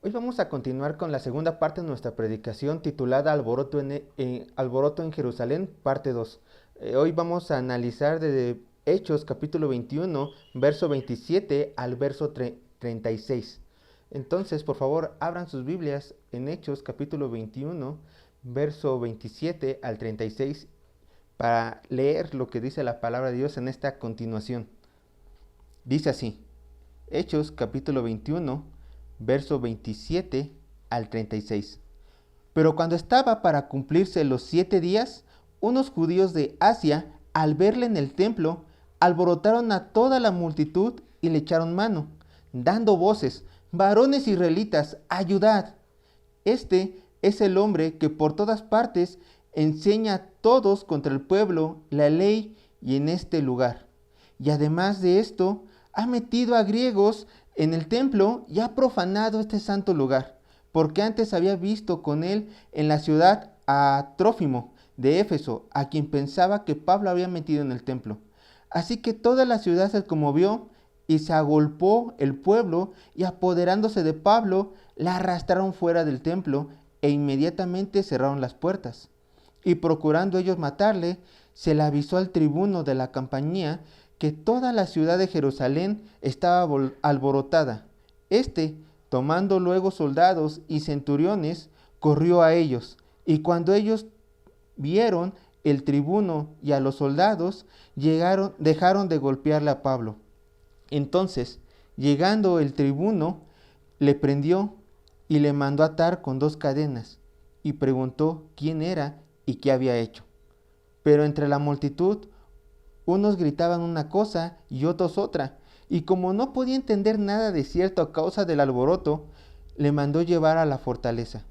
Hoy vamos a continuar con la segunda parte de nuestra predicación titulada Alboroto en Jerusalén, parte 2. Hoy vamos a analizar desde Hechos capítulo 21, verso 27 al verso 36. Entonces, por favor, abran sus Biblias en Hechos capítulo 21, verso 27 al 36 para leer lo que dice la palabra de Dios en esta continuación. Dice así, Hechos capítulo 21, verso 27 al 36. Pero cuando estaba para cumplirse los 7 días, unos judíos de Asia, al verle en el templo, alborotaron a toda la multitud y le echaron mano, dando voces: varones israelitas, ayudad. Este es el hombre que por todas partes enseña a todos contra el pueblo la ley y en este lugar. Y además de esto, ha metido a griegos en el templo y ha profanado este santo lugar, porque antes había visto con él en la ciudad a Trófimo de Éfeso, a quien pensaba que Pablo había metido en el templo. Así que toda la ciudad se conmovió y se agolpó el pueblo, y apoderándose de Pablo, la arrastraron fuera del templo e inmediatamente cerraron las puertas. Y procurando ellos matarle, se le avisó al tribuno de la compañía que toda la ciudad de Jerusalén estaba alborotada. Este, tomando luego soldados y centuriones, corrió a ellos, y cuando ellos vieron el tribuno y a los soldados, dejaron de golpearle a Pablo. Entonces, llegando el tribuno, le prendió y le mandó atar con 2 cadenas, y preguntó quién era y qué había hecho. Pero entre la multitud, unos gritaban una cosa y otros otra, y como no podía entender nada de cierto a causa del alboroto, le mandó llevar a la fortaleza.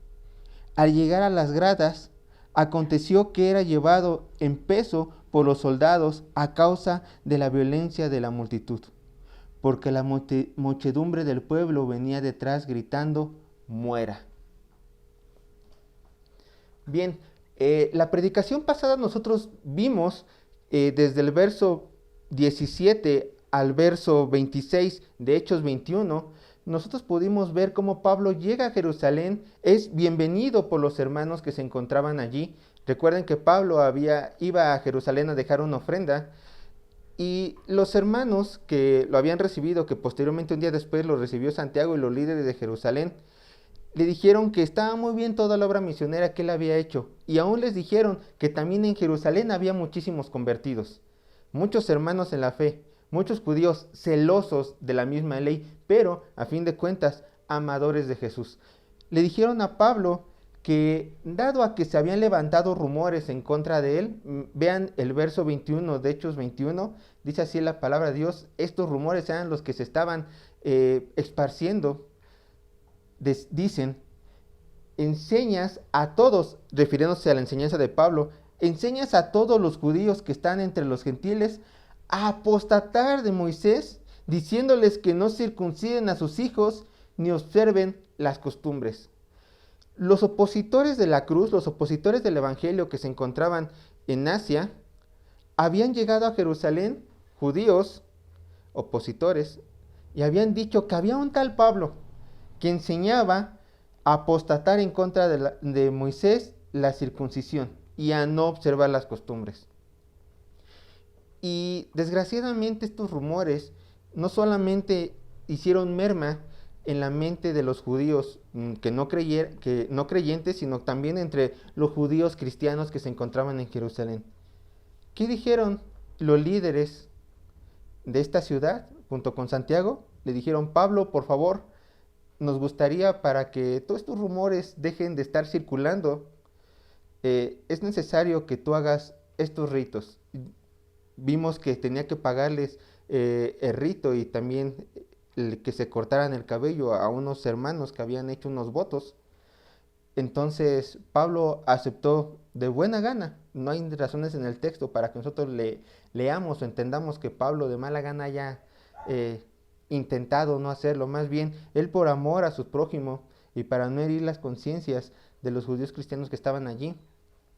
Al llegar a las gradas, aconteció que era llevado en peso por los soldados a causa de la violencia de la multitud, porque la muchedumbre del pueblo venía detrás gritando: muera. Bien, la predicación pasada nosotros vimos desde el verso 17 al verso 26 de Hechos 21, nosotros pudimos ver cómo Pablo llega a Jerusalén, es bienvenido por los hermanos que se encontraban allí. Recuerden que Pablo iba a Jerusalén a dejar una ofrenda, y los hermanos que lo habían recibido, que posteriormente un día después lo recibió Santiago y los líderes de Jerusalén, le dijeron que estaba muy bien toda la obra misionera que él había hecho, y aún les dijeron que también en Jerusalén había muchísimos convertidos, muchos hermanos en la fe, muchos judíos celosos de la misma ley, pero a fin de cuentas amadores de Jesús. Le dijeron a Pablo que, dado a que se habían levantado rumores en contra de él, vean el verso 21 de Hechos 21, dice así la palabra de Dios: estos rumores eran los que se estaban esparciendo. Dicen: enseñas a todos, refiriéndose a la enseñanza de Pablo, enseñas a todos los judíos que están entre los gentiles a apostatar de Moisés, diciéndoles que no circunciden a sus hijos ni observen las costumbres. Los opositores de la cruz, los opositores del evangelio que se encontraban en Asia, habían llegado a Jerusalén, judíos opositores, y habían dicho que había un tal Pablo que enseñaba a apostatar en contra de Moisés la circuncisión y a no observar las costumbres. Y desgraciadamente estos rumores no solamente hicieron merma en la mente de los judíos que no creyentes, sino también entre los judíos cristianos que se encontraban en Jerusalén. ¿Qué dijeron los líderes de esta ciudad junto con Santiago? Le dijeron: Pablo, por favor, nos gustaría, para que todos estos rumores dejen de estar circulando, es necesario que tú hagas estos ritos. Vimos que tenía que pagarles el rito y también que se cortaran el cabello a unos hermanos que habían hecho unos votos. Entonces Pablo aceptó de buena gana. No hay razones en el texto para que nosotros leamos o entendamos que Pablo de mala gana haya intentado no hacerlo. Más bien, él, por amor a su prójimo y para no herir las conciencias de los judíos cristianos que estaban allí,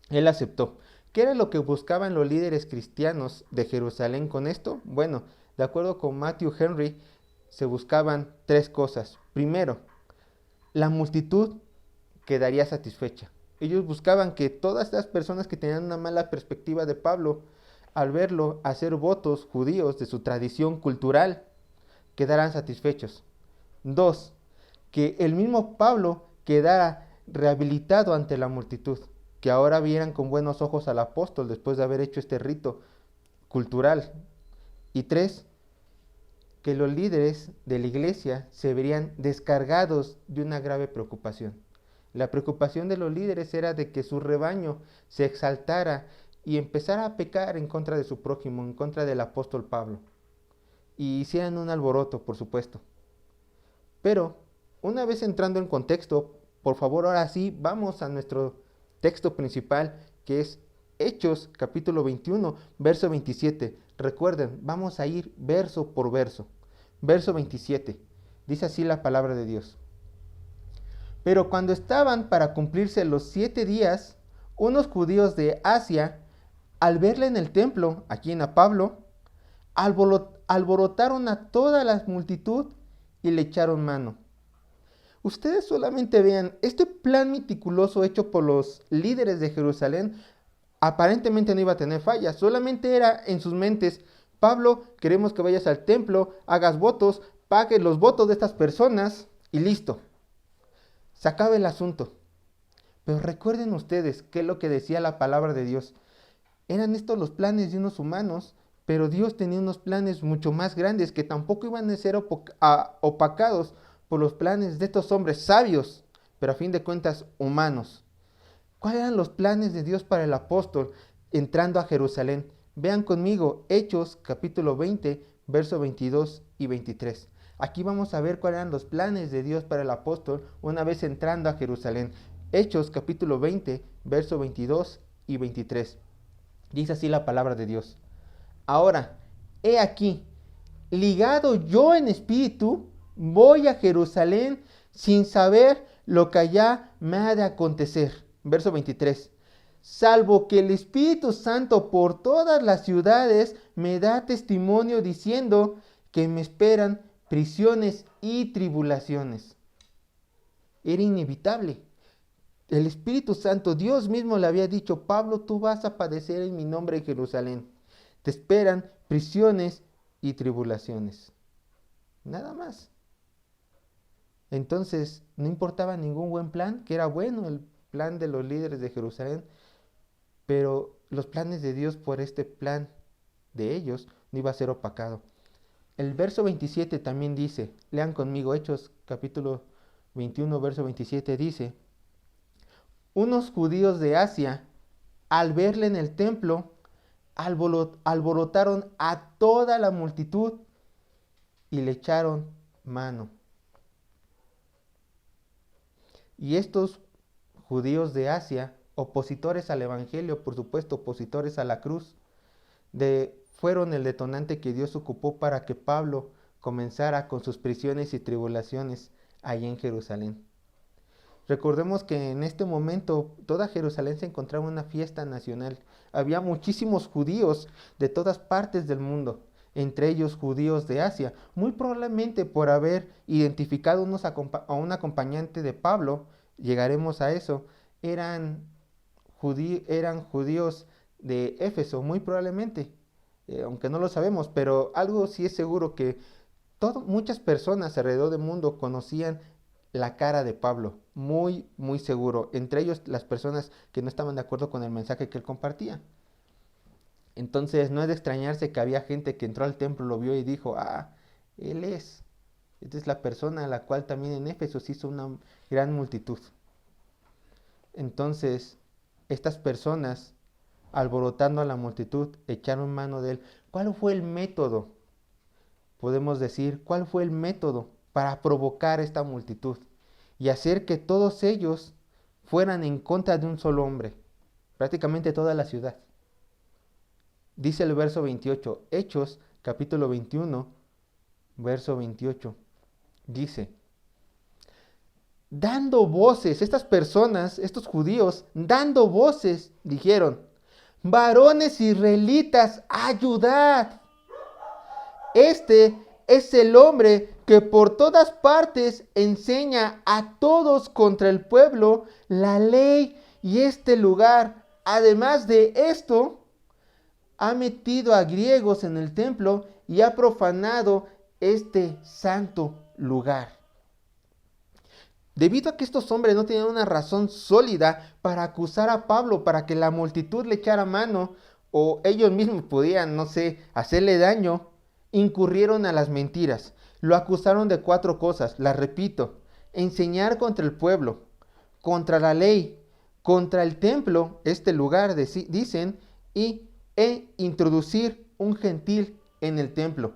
él aceptó. ¿Qué era lo que buscaban los líderes cristianos de Jerusalén con esto? Bueno, de acuerdo con Matthew Henry, se buscaban 3 cosas. Primero, la multitud quedaría satisfecha. Ellos buscaban que todas estas personas que tenían una mala perspectiva de Pablo, al verlo hacer votos judíos de su tradición cultural, quedaran satisfechos. 2. Que el mismo Pablo quedara rehabilitado ante la multitud, que ahora vieran con buenos ojos al apóstol después de haber hecho este rito cultural. Y 3. Que los líderes de la iglesia se verían descargados de una grave preocupación. La preocupación de los líderes era de que su rebaño se exaltara y empezara a pecar en contra de su prójimo, en contra del apóstol Pablo. Y hicieran un alboroto, por supuesto. Pero, una vez entrando en contexto, por favor, ahora sí, vamos a nuestro texto principal, que es Hechos, capítulo 21, verso 27. Recuerden, vamos a ir verso por verso. Verso 27. Dice así la palabra de Dios. Pero cuando estaban para cumplirse los 7 días, unos judíos de Asia, al verle en el templo, aquí en Pablo, alborotaron a toda la multitud y le echaron mano. Ustedes solamente vean, este plan meticuloso hecho por los líderes de Jerusalén aparentemente no iba a tener fallas, solamente era en sus mentes: Pablo, queremos que vayas al templo, hagas votos, pagues los votos de estas personas y listo. Se acaba el asunto. Pero recuerden ustedes qué es lo que decía la palabra de Dios. Eran estos los planes de unos humanos, pero Dios tenía unos planes mucho más grandes que tampoco iban a ser opacados por los planes de estos hombres sabios, pero a fin de cuentas humanos. ¿Cuáles eran los planes de Dios para el apóstol entrando a Jerusalén? Vean conmigo Hechos capítulo 20, verso 22 y 23. Aquí vamos a ver cuáles eran los planes de Dios para el apóstol una vez entrando a Jerusalén. Hechos capítulo 20, verso 22 y 23. Dice así la palabra de Dios. Ahora, he aquí, ligado yo en espíritu, voy a Jerusalén sin saber lo que allá me ha de acontecer. Verso 23. Salvo que el Espíritu Santo por todas las ciudades me da testimonio diciendo que me esperan prisiones y tribulaciones. Era inevitable. El Espíritu Santo, Dios mismo le había dicho: Pablo, tú vas a padecer en mi nombre en Jerusalén. Te esperan prisiones y tribulaciones. Nada más. Entonces, no importaba ningún buen plan, que era bueno el plan de los líderes de Jerusalén, pero los planes de Dios por este plan de ellos no iba a ser opacado. El verso 27 también dice, lean conmigo Hechos capítulo 21, verso 27, dice: unos judíos de Asia, al verle en el templo, alborotaron a toda la multitud y le echaron mano. Y estos judíos de Asia, opositores al evangelio, por supuesto, opositores a la cruz, fueron el detonante que Dios ocupó para que Pablo comenzara con sus prisiones y tribulaciones allí en Jerusalén. Recordemos que en este momento toda Jerusalén se encontraba en una fiesta nacional. Había muchísimos judíos de todas partes del mundo, entre ellos judíos de Asia. Muy probablemente por haber identificado a un acompañante de Pablo, llegaremos a eso, eran judíos de Éfeso, muy probablemente, aunque no lo sabemos, pero algo sí es seguro, que muchas personas alrededor del mundo conocían la cara de Pablo, muy, muy seguro, entre ellos las personas que no estaban de acuerdo con el mensaje que él compartía. Entonces no es de extrañarse que había gente que entró al templo, lo vio y dijo: esta es la persona a la cual también en Éfeso se hizo una gran multitud. Entonces, estas personas, alborotando a la multitud, echaron mano de él. ¿Cuál fue el método? Podemos decir, ¿cuál fue el método para provocar esta multitud y hacer que todos ellos fueran en contra de un solo hombre? Prácticamente toda la ciudad. Dice el verso 28, Hechos capítulo 21, verso 28, dice: dando voces, estas personas, estos judíos, dando voces, dijeron: varones israelitas, ayudad. Este es el hombre que por todas partes enseña a todos contra el pueblo la ley y este lugar. Además de esto, ha metido a griegos en el templo y ha profanado este santo lugar. Debido a que estos hombres no tenían una razón sólida para acusar a Pablo, para que la multitud le echara mano, o ellos mismos podían, no sé, hacerle daño, incurrieron a las mentiras. Lo acusaron de 4 cosas, las repito: enseñar contra el pueblo, contra la ley, contra el templo, este lugar, dicen, e introducir un gentil en el templo.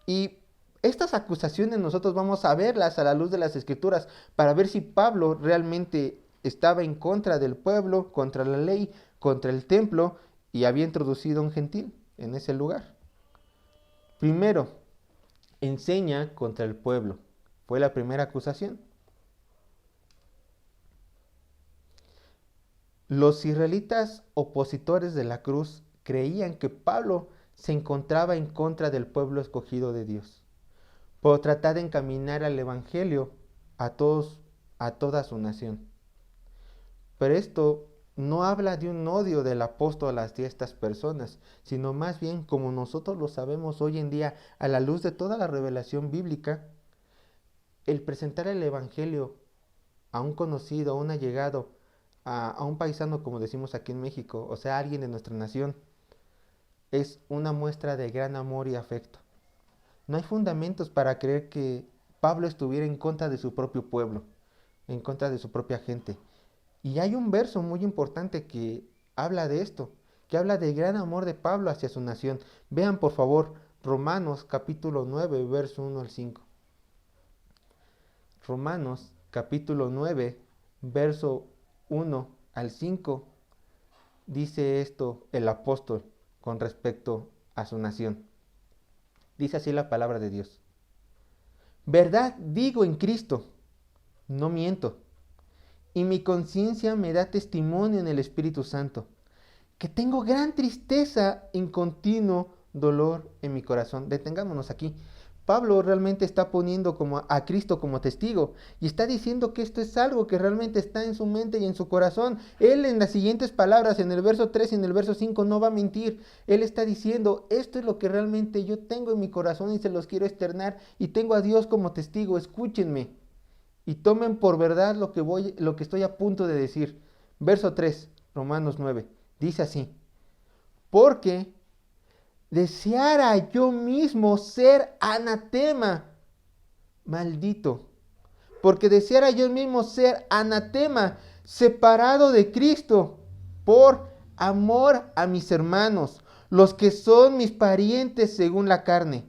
Y estas acusaciones nosotros vamos a verlas a la luz de las Escrituras para ver si Pablo realmente estaba en contra del pueblo, contra la ley, contra el templo y había introducido un gentil en ese lugar. Primero, enseña contra el pueblo. Fue la primera acusación. Los israelitas opositores de la cruz creían que Pablo se encontraba en contra del pueblo escogido de Dios, por tratar de encaminar al evangelio a toda su nación. Pero esto no habla de un odio del apóstol hacia estas personas, sino más bien, como nosotros lo sabemos hoy en día a la luz de toda la revelación bíblica, el presentar el evangelio a un conocido, a un allegado, a un paisano, como decimos aquí en México, o sea, a alguien de nuestra nación, es una muestra de gran amor y afecto. No hay fundamentos para creer que Pablo estuviera en contra de su propio pueblo, en contra de su propia gente. Y hay un verso muy importante que habla de esto, que habla del gran amor de Pablo hacia su nación. Vean por favor Romanos capítulo 9, verso 1 al 5. Romanos capítulo 9, verso 1 al 5, dice esto el apóstol con respecto a su nación. Dice así la palabra de Dios: verdad digo en Cristo, no miento, y mi conciencia me da testimonio en el Espíritu Santo, que tengo gran tristeza en continuo dolor en mi corazón. Detengámonos aquí. Pablo realmente está poniendo a Cristo como testigo y está diciendo que esto es algo que realmente está en su mente y en su corazón. Él en las siguientes palabras, en el verso 3 y en el verso 5, no va a mentir. Él está diciendo: esto es lo que realmente yo tengo en mi corazón y se los quiero externar, y tengo a Dios como testigo. Escúchenme y tomen por verdad lo que estoy a punto de decir. Verso 3, Romanos 9, dice así: porque deseara yo mismo ser anatema, maldito, porque deseara yo mismo ser anatema, separado de Cristo, por amor a mis hermanos, los que son mis parientes según la carne,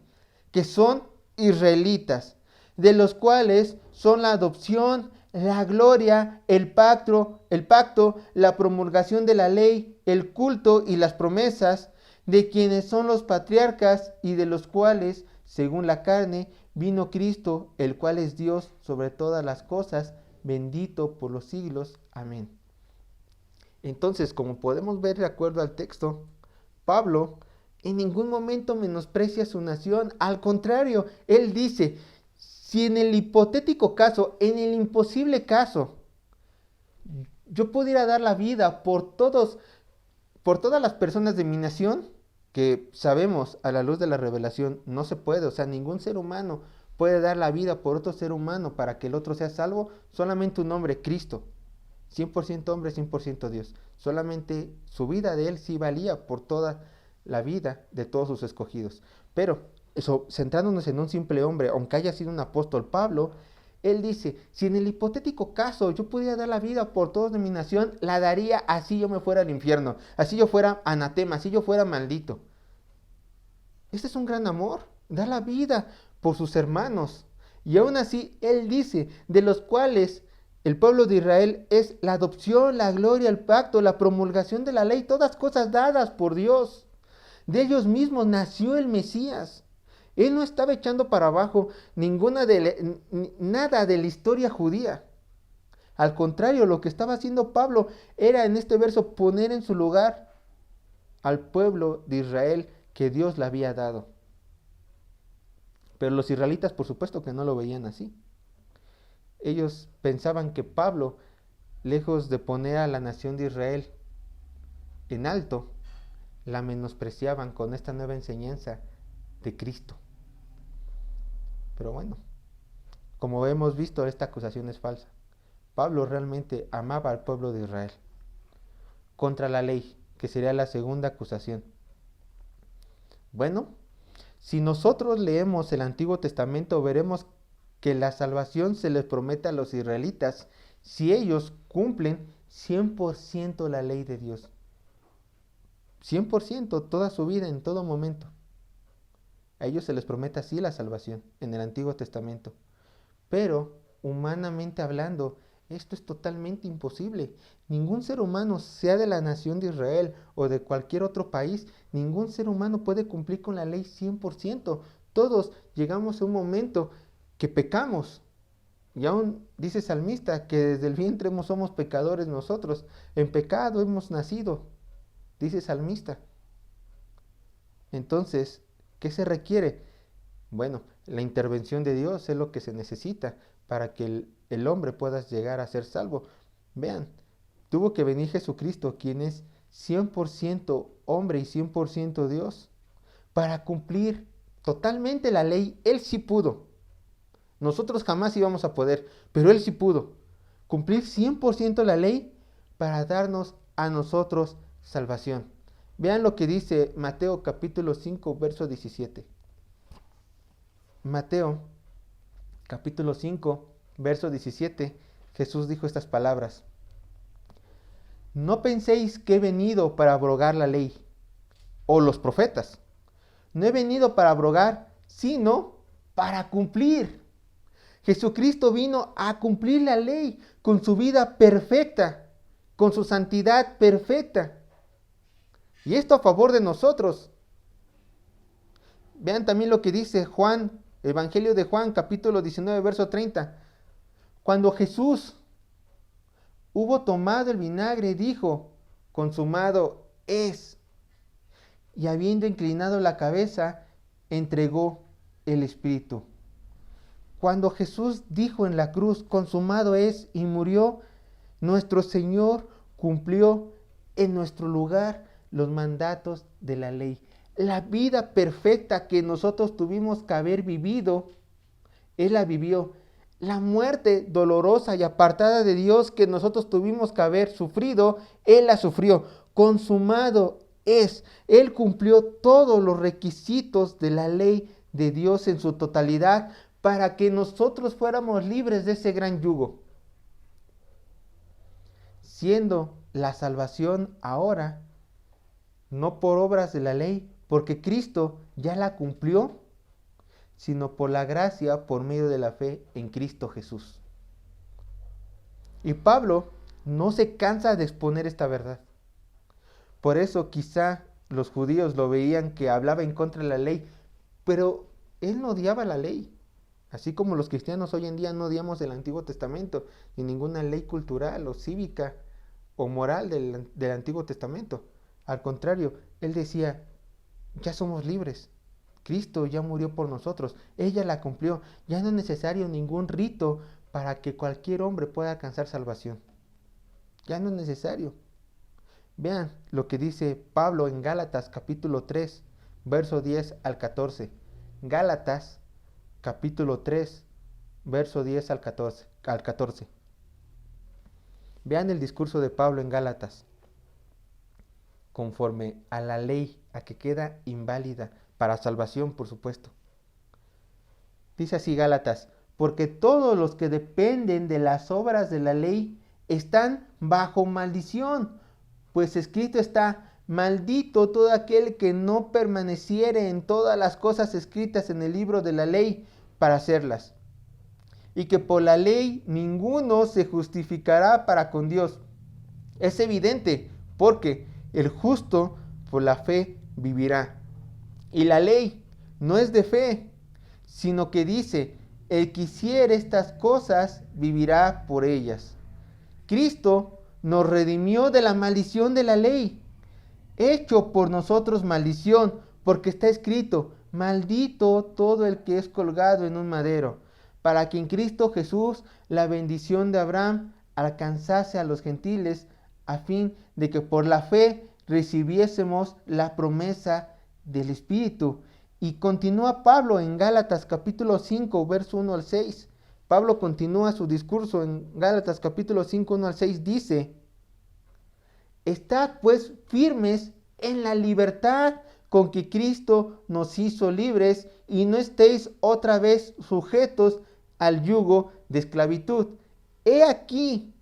que son israelitas, de los cuales son la adopción, la gloria, el pacto, la promulgación de la ley, el culto y las promesas, de quienes son los patriarcas y de los cuales, según la carne, vino Cristo, el cual es Dios sobre todas las cosas, bendito por los siglos. Amén. Entonces, como podemos ver de acuerdo al texto, Pablo en ningún momento menosprecia su nación. Al contrario, él dice: si en el hipotético caso, en el imposible caso, yo pudiera dar la vida por todas las personas de mi nación, que sabemos a la luz de la revelación no se puede, o sea, ningún ser humano puede dar la vida por otro ser humano para que el otro sea salvo, solamente un hombre, Cristo, 100% hombre, 100% Dios. Solamente su vida de él sí valía por toda la vida de todos sus escogidos. Pero eso, centrándonos en un simple hombre, aunque haya sido un apóstol, Pablo, él dice: si en el hipotético caso yo pudiera dar la vida por todos de mi nación, la daría así yo me fuera al infierno, así yo fuera anatema, así yo fuera maldito. Este es un gran amor, dar la vida por sus hermanos. Y aún así, él dice: de los cuales el pueblo de Israel es la adopción, la gloria, el pacto, la promulgación de la ley, todas cosas dadas por Dios. De ellos mismos nació el Mesías. Él no estaba echando para abajo nada de la historia judía. Al contrario, lo que estaba haciendo Pablo era en este verso poner en su lugar al pueblo de Israel que Dios le había dado. Pero los israelitas, por supuesto que no lo veían así. Ellos pensaban que Pablo, lejos de poner a la nación de Israel en alto, la menospreciaban con esta nueva enseñanza de Cristo. Pero bueno, como hemos visto, esta acusación es falsa. Pablo realmente amaba al pueblo de Israel contra la ley, que sería la segunda acusación. Bueno, si nosotros leemos el Antiguo Testamento, veremos que la salvación se les promete a los israelitas si ellos cumplen 100% la ley de Dios. 100%, toda su vida, en todo momento. A ellos se les promete así la salvación en el Antiguo Testamento. Pero, humanamente hablando, esto es totalmente imposible. Ningún ser humano, sea de la nación de Israel o de cualquier otro país, ningún ser humano puede cumplir con la ley 100%. Todos llegamos a un momento que pecamos. Y aún dice el salmista que desde el vientre somos pecadores nosotros. En pecado hemos nacido, dice el salmista. Entonces, ¿qué se requiere? Bueno, la intervención de Dios es lo que se necesita para que el hombre pueda llegar a ser salvo. Vean, tuvo que venir Jesucristo, quien es 100% hombre y 100% Dios, para cumplir totalmente la ley. Él sí pudo. Nosotros jamás íbamos a poder, pero Él sí pudo cumplir 100% la ley para darnos a nosotros salvación. Vean lo que dice Mateo capítulo 5, verso 17. Mateo capítulo 5, verso 17, Jesús dijo estas palabras: no penséis que he venido para abrogar la ley o los profetas. No he venido para abrogar, sino para cumplir. Jesucristo vino a cumplir la ley con su vida perfecta, con su santidad perfecta. Y esto a favor de nosotros. Vean también lo que dice Juan, Evangelio de Juan, capítulo 19, verso 30. Cuando Jesús hubo tomado el vinagre, dijo: consumado es. Y habiendo inclinado la cabeza, entregó el Espíritu. Cuando Jesús dijo en la cruz: consumado es, y murió, nuestro Señor cumplió en nuestro lugar los mandatos de la ley. La vida perfecta que nosotros tuvimos que haber vivido, Él la vivió. La muerte dolorosa y apartada de Dios que nosotros tuvimos que haber sufrido, Él la sufrió. Consumado es. Él cumplió todos los requisitos de la ley de Dios en su totalidad para que nosotros fuéramos libres de ese gran yugo. Siendo la salvación ahora no por obras de la ley, porque Cristo ya la cumplió, sino por la gracia, por medio de la fe en Cristo Jesús. Y Pablo no se cansa de exponer esta verdad. Por eso quizá los judíos lo veían que hablaba en contra de la ley, pero él no odiaba la ley. Así como los cristianos hoy en día no odiamos el Antiguo Testamento, ni ninguna ley cultural o cívica o moral del Antiguo Testamento. Al contrario, él decía: ya somos libres. Cristo ya murió por nosotros. Ella la cumplió. Ya no es necesario ningún rito para que cualquier hombre pueda alcanzar salvación. Ya no es necesario. Vean lo que dice Pablo en Gálatas capítulo 3, verso 10 al 14. Gálatas capítulo 3, verso 10 al 14. Vean el discurso de Pablo en Gálatas. Conforme a la ley, a que queda inválida, para salvación, por supuesto. Dice así Gálatas: porque todos los que dependen de las obras de la ley están bajo maldición, pues escrito está: maldito todo aquel que no permaneciere en todas las cosas escritas en el libro de la ley para hacerlas. Y que por la ley ninguno se justificará para con Dios. Es evidente, porque el justo por la fe vivirá. Y la ley no es de fe, sino que dice: el que hiciere estas cosas vivirá por ellas. Cristo nos redimió de la maldición de la ley, hecho por nosotros maldición, porque está escrito: maldito todo el que es colgado en un madero, para que en Cristo Jesús la bendición de Abraham alcanzase a los gentiles, a fin de que por la fe recibiésemos la promesa del Espíritu. Y continúa Pablo en Gálatas capítulo 5, verso 1 al 6. Pablo continúa su discurso en Gálatas capítulo 5, 1 al 6, dice: Estad pues firmes en la libertad con que Cristo nos hizo libres, y no estéis otra vez sujetos al yugo de esclavitud. He aquí,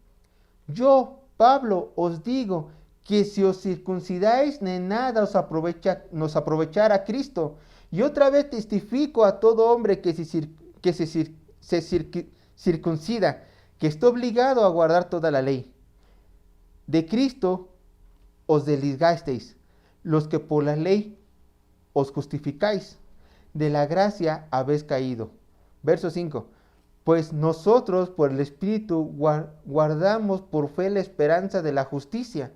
yo, Pablo, os digo que si os circuncidáis, en nada nos aprovechará Cristo. Y otra vez testifico a todo hombre que se circuncida, que está obligado a guardar toda la ley. De Cristo os desligasteis, los que por la ley os justificáis, de la gracia habéis caído. Verso 5. Pues nosotros por el Espíritu guardamos por fe la esperanza de la justicia,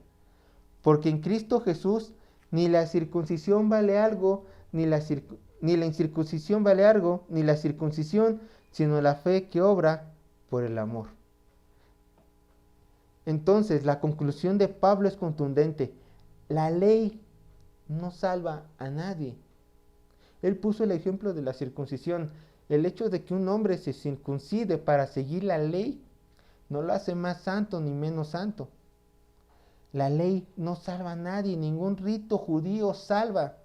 porque en Cristo Jesús ni la circuncisión vale algo, ni la incircuncisión vale algo, ni la circuncisión, sino la fe que obra por el amor. Entonces, la conclusión de Pablo es contundente. La ley no salva a nadie. Él puso el ejemplo de la circuncisión. El hecho de que un hombre se circuncide para seguir la ley no lo hace más santo ni menos santo. La ley no salva a nadie. Ningún rito judío salva.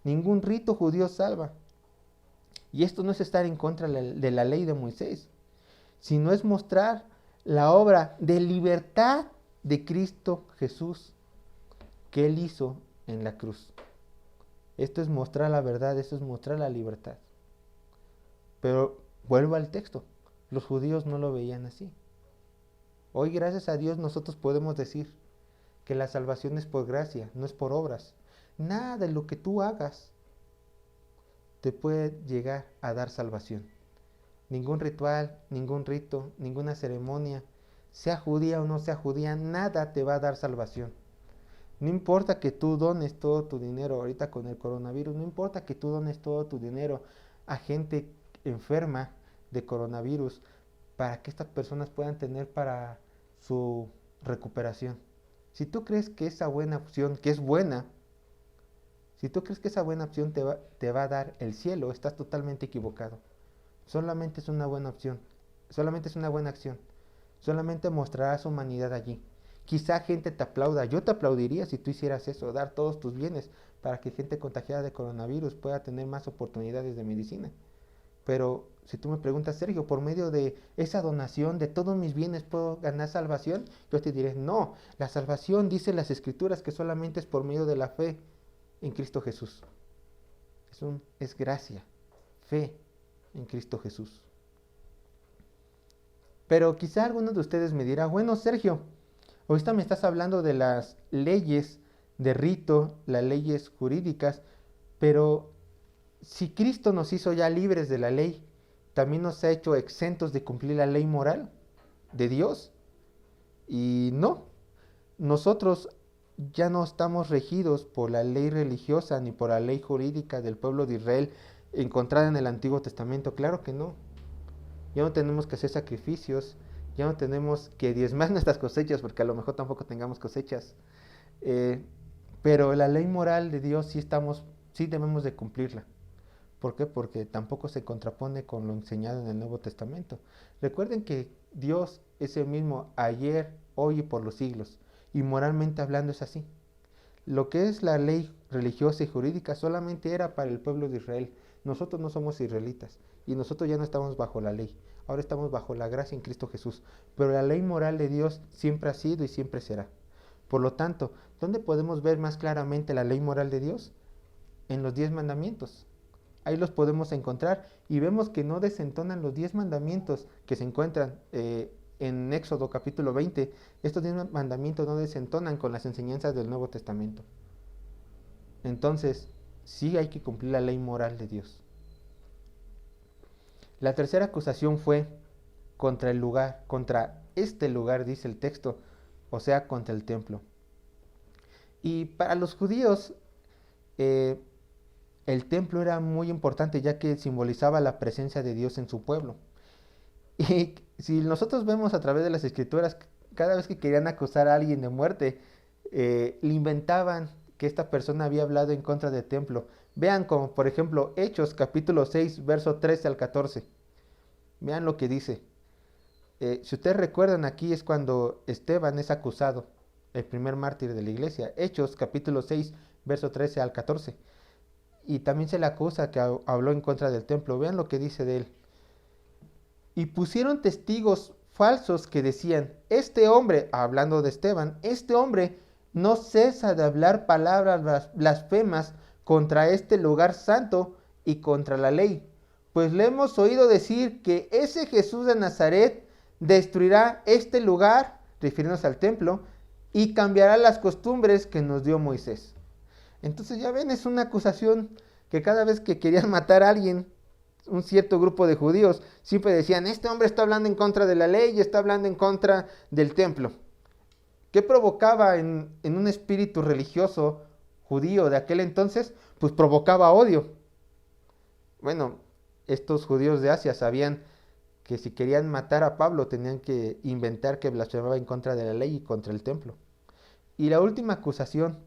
Ningún rito judío salva. Y esto no es estar en contra de la ley de Moisés, sino es mostrar la obra de libertad de Cristo Jesús que Él hizo en la cruz. Esto es mostrar la verdad, esto es mostrar la libertad. Pero vuelvo al texto, los judíos no lo veían así. Hoy, gracias a Dios, nosotros podemos decir que la salvación es por gracia, no es por obras. Nada de lo que tú hagas te puede llegar a dar salvación. Ningún ritual, ningún rito, ninguna ceremonia, sea judía o no sea judía, nada te va a dar salvación. No importa que tú dones todo tu dinero ahorita con el coronavirus, no importa que tú dones todo tu dinero a gente enferma de coronavirus para que estas personas puedan tener para su recuperación. Si tú crees que esa buena opción, que es buena, si tú crees que esa buena opción te va a dar el cielo, estás totalmente equivocado. Solamente es una buena opción, solamente es una buena acción, solamente mostrarás humanidad allí. Quizá gente te aplauda, yo te aplaudiría si tú hicieras eso, dar todos tus bienes para que gente contagiada de coronavirus pueda tener más oportunidades de medicina. Pero si tú me preguntas, Sergio, por medio de esa donación de todos mis bienes puedo ganar salvación, yo te diré, no, la salvación dice las Escrituras que solamente es por medio de la fe en Cristo Jesús. Es gracia, fe en Cristo Jesús. Pero quizá alguno de ustedes me dirá, bueno, Sergio, ahorita me estás hablando de las leyes de rito, las leyes jurídicas, pero si Cristo nos hizo ya libres de la ley, ¿también nos ha hecho exentos de cumplir la ley moral de Dios? Y no, nosotros ya no estamos regidos por la ley religiosa ni por la ley jurídica del pueblo de Israel encontrada en el Antiguo Testamento. Claro que no. Ya no tenemos que hacer sacrificios, ya no tenemos que diezmar nuestras cosechas, porque a lo mejor tampoco tengamos cosechas. Pero la ley moral de Dios sí debemos de cumplirla. ¿Por qué? Porque tampoco se contrapone con lo enseñado en el Nuevo Testamento. Recuerden que Dios es el mismo ayer, hoy y por los siglos. Y moralmente hablando es así. Lo que es la ley religiosa y jurídica solamente era para el pueblo de Israel. Nosotros no somos israelitas y nosotros ya no estamos bajo la ley. Ahora estamos bajo la gracia en Cristo Jesús. Pero la ley moral de Dios siempre ha sido y siempre será. Por lo tanto, ¿dónde podemos ver más claramente la ley moral de Dios? En los 10 mandamientos. Ahí los podemos encontrar y vemos que no desentonan los 10 mandamientos que se encuentran en Éxodo capítulo 20. Estos 10 mandamientos no desentonan con las enseñanzas del Nuevo Testamento. Entonces, sí hay que cumplir la ley moral de Dios. La tercera acusación fue contra el lugar, contra este lugar, dice el texto, o sea, contra el templo. Y para los judíos, el el templo era muy importante ya que simbolizaba la presencia de Dios en su pueblo. Y si nosotros vemos a través de las escrituras, cada vez que querían acusar a alguien de muerte, le inventaban que esta persona había hablado en contra del templo. Vean como por ejemplo Hechos capítulo 6, verso 13 al 14. Vean lo que dice. Si ustedes recuerdan, aquí es cuando Esteban es acusado, el primer mártir de la iglesia. Hechos capítulo 6, verso 13 al 14. Y también se le acusa que habló en contra del templo. Vean lo que dice de él. Y pusieron testigos falsos que decían, este hombre, hablando de Esteban, este hombre no cesa de hablar palabras blasfemas contra este lugar santo y contra la ley. Pues le hemos oído decir que ese Jesús de Nazaret destruirá este lugar, refiriéndose al templo, y cambiará las costumbres que nos dio Moisés. Entonces ya ven, es una acusación que cada vez que querían matar a alguien, un cierto grupo de judíos siempre decían, este hombre está hablando en contra de la ley y está hablando en contra del templo. ¿Qué provocaba en un espíritu religioso judío de aquel entonces? Pues provocaba odio. Bueno, estos judíos de Asia sabían que si querían matar a Pablo tenían que inventar que blasfemaba en contra de la ley y contra el templo. Y la última acusación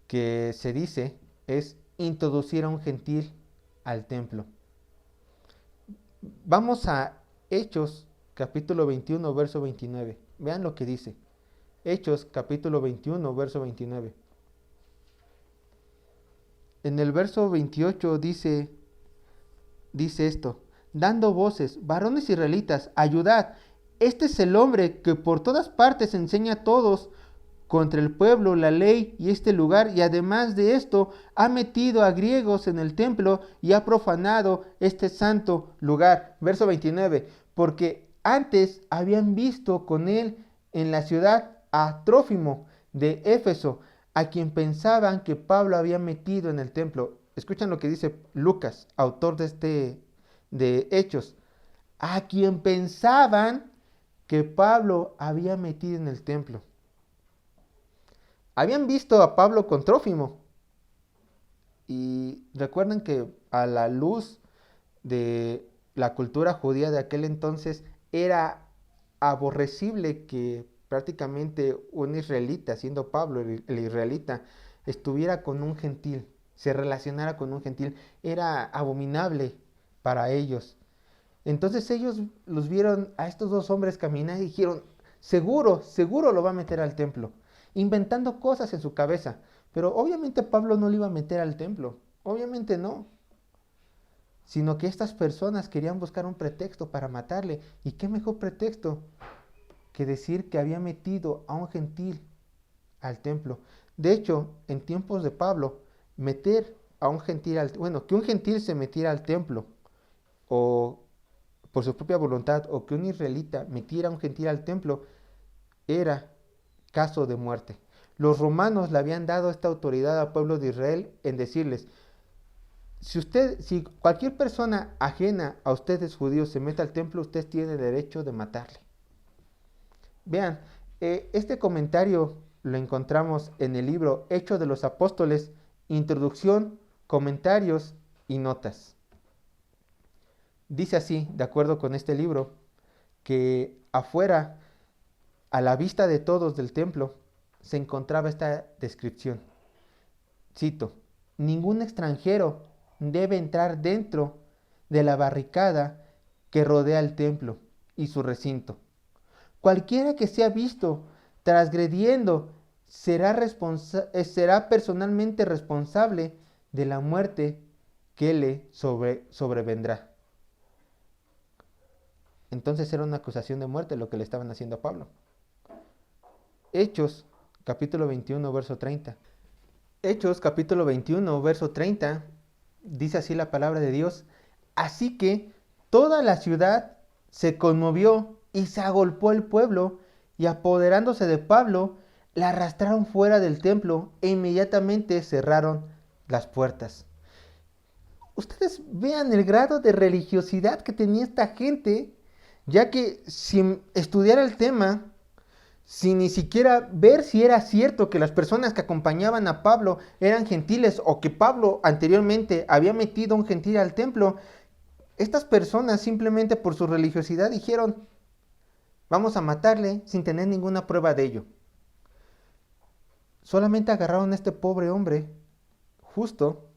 que se dice es introducir a un gentil al templo. Vamos a Hechos capítulo 21, verso 29. Vean lo que dice. Hechos capítulo 21, verso 29. En el verso 28 dice esto, dando voces, varones israelitas, ayudad, este es el hombre que por todas partes enseña a todos contra el pueblo, la ley y este lugar, y además de esto ha metido a griegos en el templo y ha profanado este santo lugar. Verso 29, porque antes habían visto con él en la ciudad a Trófimo de Éfeso, a quien pensaban que Pablo había metido en el templo. Escuchan lo que dice Lucas, autor de Hechos, a quien pensaban que Pablo había metido en el templo. Habían visto a Pablo con Trófimo. Y recuerden que a la luz de la cultura judía de aquel entonces era aborrecible que prácticamente un israelita, siendo Pablo el israelita, estuviera con un gentil, se relacionara con un gentil. Era abominable para ellos. Entonces ellos los vieron a estos dos hombres caminar y dijeron, seguro lo va a meter al templo, inventando cosas en su cabeza. Pero obviamente Pablo no lo iba a meter al templo, obviamente no. Sino que estas personas querían buscar un pretexto para matarle. ¿Y qué mejor pretexto que decir que había metido a un gentil al templo? De hecho, en tiempos de Pablo, meter a un gentil que un gentil se metiera al templo, o por su propia voluntad, o que un israelita metiera a un gentil al templo, era caso de muerte. Los romanos le habían dado esta autoridad al pueblo de Israel en decirles, si cualquier persona ajena a ustedes judíos se mete al templo, usted tiene derecho de matarle. Vean, este comentario lo encontramos en el libro Hechos de los Apóstoles, introducción, comentarios y notas. Dice así, de acuerdo con este libro, que afuera, a la vista de todos del templo, se encontraba esta descripción. Cito, ningún extranjero debe entrar dentro de la barricada que rodea el templo y su recinto. Cualquiera que sea visto transgrediendo será personalmente responsable de la muerte que le sobrevendrá. Entonces era una acusación de muerte lo que le estaban haciendo a Pablo. Hechos, capítulo 21, verso 30. Hechos, capítulo 21, verso 30, dice así la palabra de Dios. Así que toda la ciudad se conmovió y se agolpó el pueblo, y apoderándose de Pablo, la arrastraron fuera del templo e inmediatamente cerraron las puertas. Ustedes vean el grado de religiosidad que tenía esta gente, ya que sin estudiar el tema, sin ni siquiera ver si era cierto que las personas que acompañaban a Pablo eran gentiles o que Pablo anteriormente había metido a un gentil al templo. Estas personas simplemente por su religiosidad dijeron, vamos a matarle sin tener ninguna prueba de ello. Solamente agarraron a este pobre hombre, justo,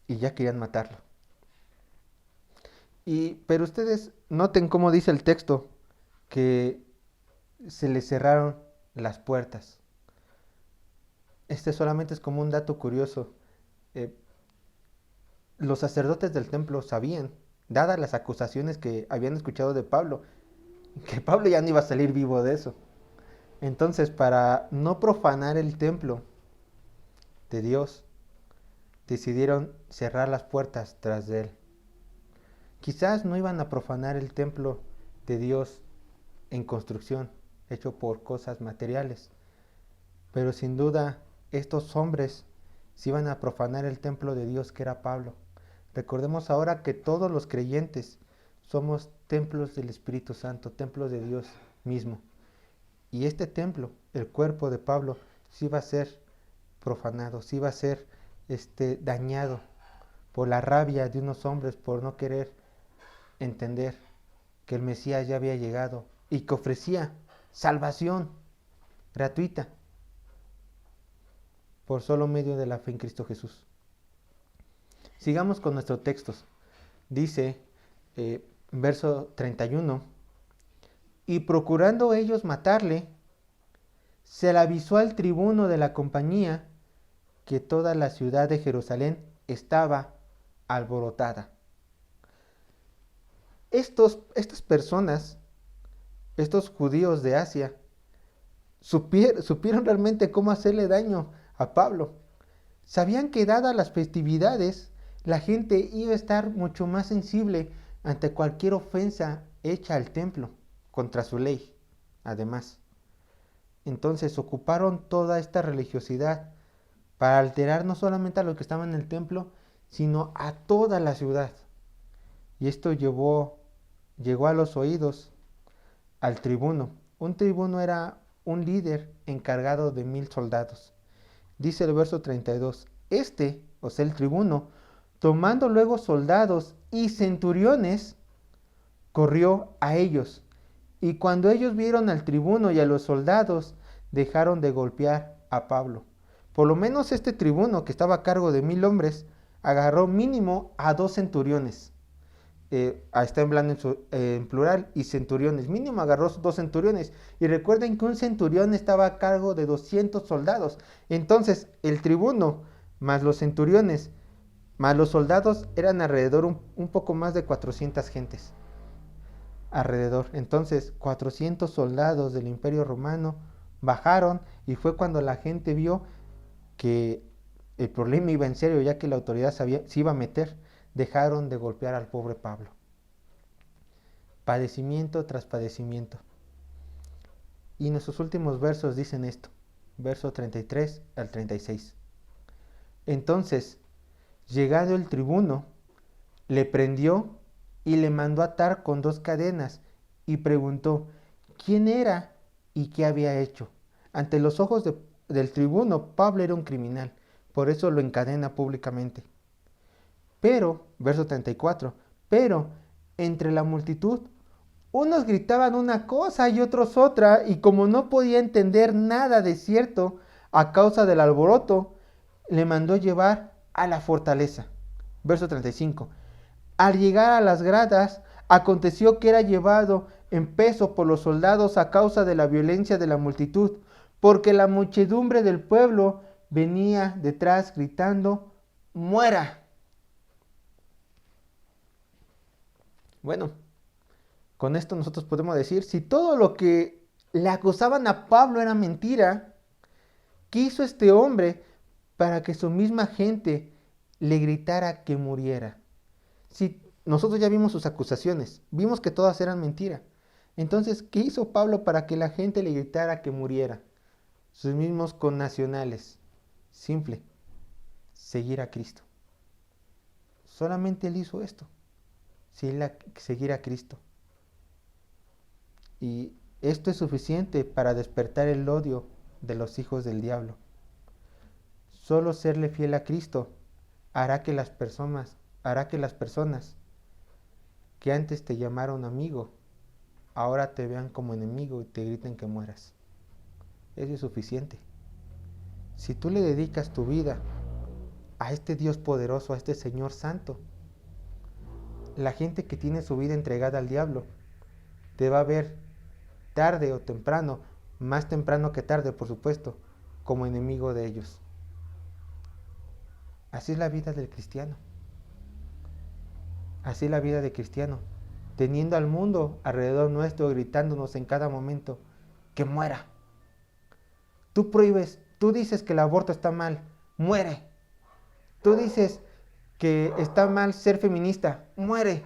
y ya querían matarlo. Pero ustedes noten cómo dice el texto, que se le cerraron las puertas. Este solamente es como un dato curioso. Eh, los sacerdotes del templo sabían, dadas las acusaciones que habían escuchado de Pablo, que Pablo ya no iba a salir vivo de eso. Entonces, para no profanar el templo de Dios, decidieron cerrar las puertas tras de él. Quizás no iban a profanar el templo de Dios en construcción, hecho por cosas materiales, pero sin duda estos hombres se iban a profanar el templo de Dios que era Pablo. Recordemos ahora que todos los creyentes somos templos del Espíritu Santo, templos de Dios mismo. Y este templo, el cuerpo de Pablo, sí iba a ser profanado, sí iba a ser dañado por la rabia de unos hombres por no querer entender que el Mesías ya había llegado y que ofrecía salvación gratuita por solo medio de la fe en Cristo Jesús. Sigamos con nuestros textos. Dice, verso 31, y procurando ellos matarle, se le avisó al tribuno de la compañía que toda la ciudad de Jerusalén estaba alborotada. Estas personas, estos judíos de Asia, supieron realmente cómo hacerle daño a Pablo. Sabían que dadas las festividades, la gente iba a estar mucho más sensible ante cualquier ofensa hecha al templo, contra su ley, además. Entonces ocuparon toda esta religiosidad para alterar no solamente a los que estaban en el templo, sino a toda la ciudad. Y esto llegó a los oídos al tribuno. Un tribuno era un líder encargado de 1000 soldados. Dice el verso 32, o sea el tribuno, tomando luego soldados y centuriones, corrió a ellos. Y cuando ellos vieron al tribuno y a los soldados, dejaron de golpear a Pablo. Por lo menos este tribuno, que estaba a cargo de 1000 hombres, agarró mínimo a 2 centuriones. Está hablando en plural, y centuriones. Mínimo agarró 2 centuriones. Y recuerden que un centurión estaba a cargo de 200 soldados. Entonces, el tribuno, más los centuriones, más los soldados, eran alrededor un poco más de 400 gentes. Alrededor. Entonces, 400 soldados del Imperio Romano bajaron, y fue cuando la gente vio que el problema iba en serio, ya que la autoridad se iba a meter. Dejaron de golpear al pobre Pablo. Padecimiento tras padecimiento. Y nuestros últimos versos dicen esto, verso 33 al 36. Entonces, llegado el tribuno, le prendió y le mandó atar con 2 cadenas y preguntó quién era y qué había hecho. Ante los ojos del tribuno, Pablo era un criminal, por eso lo encadena públicamente. Pero, verso 34, pero entre la multitud, unos gritaban una cosa y otros otra, y como no podía entender nada de cierto a causa del alboroto, le mandó llevar a la fortaleza. Verso 35. Al llegar a las gradas, aconteció que era llevado en peso por los soldados a causa de la violencia de la multitud, porque la muchedumbre del pueblo venía detrás gritando, ¡muera! Bueno, con esto nosotros podemos decir, si todo lo que le acusaban a Pablo era mentira, ¿qué hizo este hombre para que su misma gente le gritara que muriera? Si nosotros ya vimos sus acusaciones, vimos que todas eran mentira. Entonces, ¿qué hizo Pablo para que la gente le gritara que muriera? Sus mismos connacionales. Simple, seguir a Cristo. Solamente él hizo esto, seguir a Cristo. Y Esto es suficiente para despertar el odio de los hijos del diablo. Solo serle fiel a Cristo hará que las personas que antes te llamaron amigo, ahora te vean como enemigo y te griten que mueras. Eso es suficiente. Si tú le dedicas tu vida a este Dios poderoso, a este Señor Santo, la gente que tiene su vida entregada al diablo te va a ver tarde o temprano, más temprano que tarde, por supuesto, como enemigo de ellos. Así es la vida del cristiano. Así es la vida del cristiano, teniendo al mundo alrededor nuestro gritándonos en cada momento que muera. Tú prohíbes, tú dices que el aborto está mal, muere. Tú dices que está mal ser feminista, muere.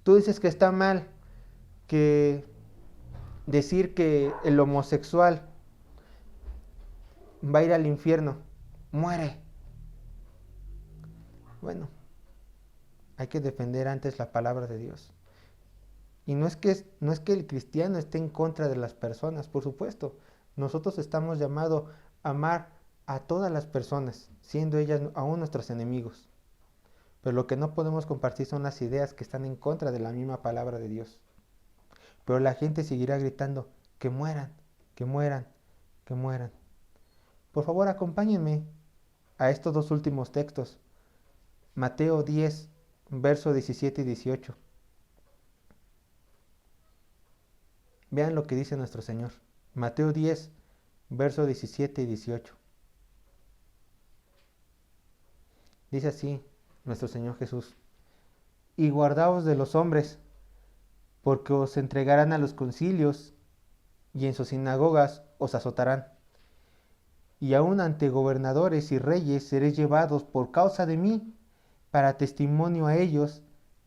Tú dices que está mal que decir que el homosexual va a ir al infierno, muere. Bueno, hay que defender antes la palabra de Dios. Y no es que el cristiano esté en contra de las personas, por supuesto. Nosotros estamos llamados a amar a todas las personas, siendo ellas aún nuestros enemigos. Pero lo que no podemos compartir son las ideas que están en contra de la misma palabra de Dios. Pero la gente seguirá gritando, que mueran, que mueran, que mueran. Por favor, acompáñenme a estos dos últimos textos. Mateo 10, versos 17 y 18. Vean lo que dice nuestro Señor. Mateo 10, versos 17 y 18. Dice así nuestro Señor Jesús: y guardaos de los hombres, porque os entregarán a los concilios, y en sus sinagogas os azotarán. Y aun ante gobernadores y reyes seréis llevados por causa de mí, para testimonio a ellos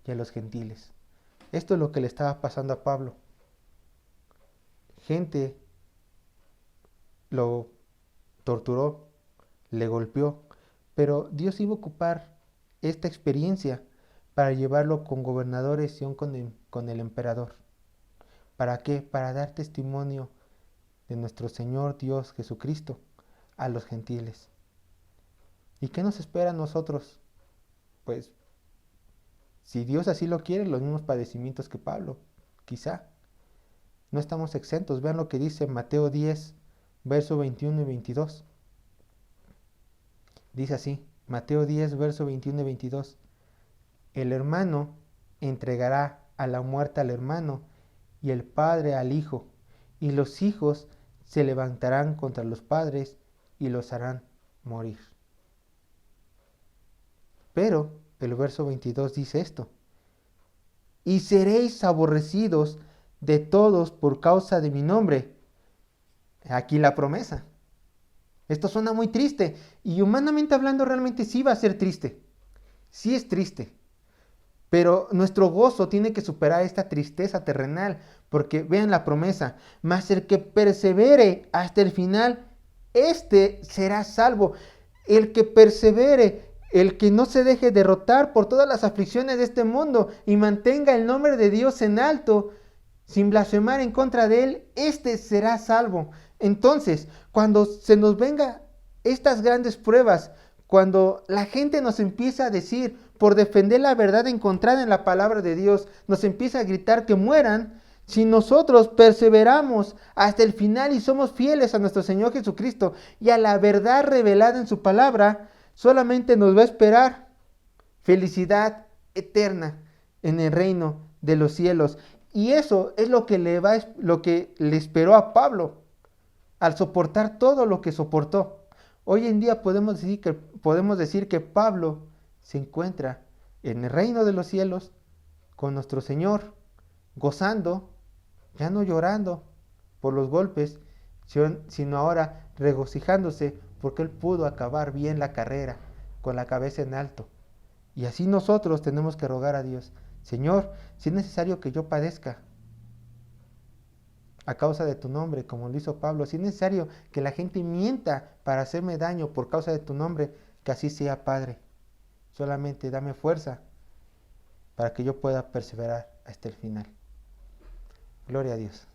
y a los gentiles. Esto es lo que le estaba pasando a Pablo. Gente lo torturó, le golpeó, pero Dios iba a ocupar esta experiencia para llevarlo con gobernadores y aún con el emperador. ¿Para qué? Para dar testimonio de nuestro Señor Dios Jesucristo a los gentiles. ¿Y qué nos espera a nosotros? Pues, si Dios así lo quiere, los mismos padecimientos que Pablo, quizá. No estamos exentos. Vean lo que dice Mateo 10, verso 21 y 22. Dice así, Mateo 10, verso 21 y 22. El hermano entregará a la muerte al hermano, y el padre al hijo, y los hijos se levantarán contra los padres y los harán morir. Pero el verso 22 dice esto: y seréis aborrecidos de todos por causa de mi nombre. Aquí la promesa. Esto suena muy triste, y humanamente hablando realmente sí va a ser triste. Sí es triste. Pero nuestro gozo tiene que superar esta tristeza terrenal, porque vean la promesa: mas el que persevere hasta el final, este será salvo. El que persevere, el que no se deje derrotar por todas las aflicciones de este mundo y mantenga el nombre de Dios en alto, sin blasfemar en contra de él, este será salvo. Entonces, cuando se nos venga estas grandes pruebas, cuando la gente nos empieza a decir, por defender la verdad encontrada en la palabra de Dios, nos empieza a gritar que mueran, si nosotros perseveramos hasta el final y somos fieles a nuestro Señor Jesucristo y a la verdad revelada en su palabra, solamente nos va a esperar felicidad eterna en el reino de los cielos. Y eso es lo que le esperó a Pablo al soportar todo lo que soportó. Hoy en día podemos decir que Pablo se encuentra en el reino de los cielos con nuestro Señor, gozando, ya no llorando por los golpes, sino ahora regocijándose porque él pudo acabar bien la carrera con la cabeza en alto. Y así nosotros tenemos que rogar a Dios: Señor, si es necesario que yo padezca a causa de tu nombre, como lo hizo Pablo, si es necesario que la gente mienta para hacerme daño por causa de tu nombre, que así sea, Padre. Solamente dame fuerza para que yo pueda perseverar hasta el final. Gloria a Dios.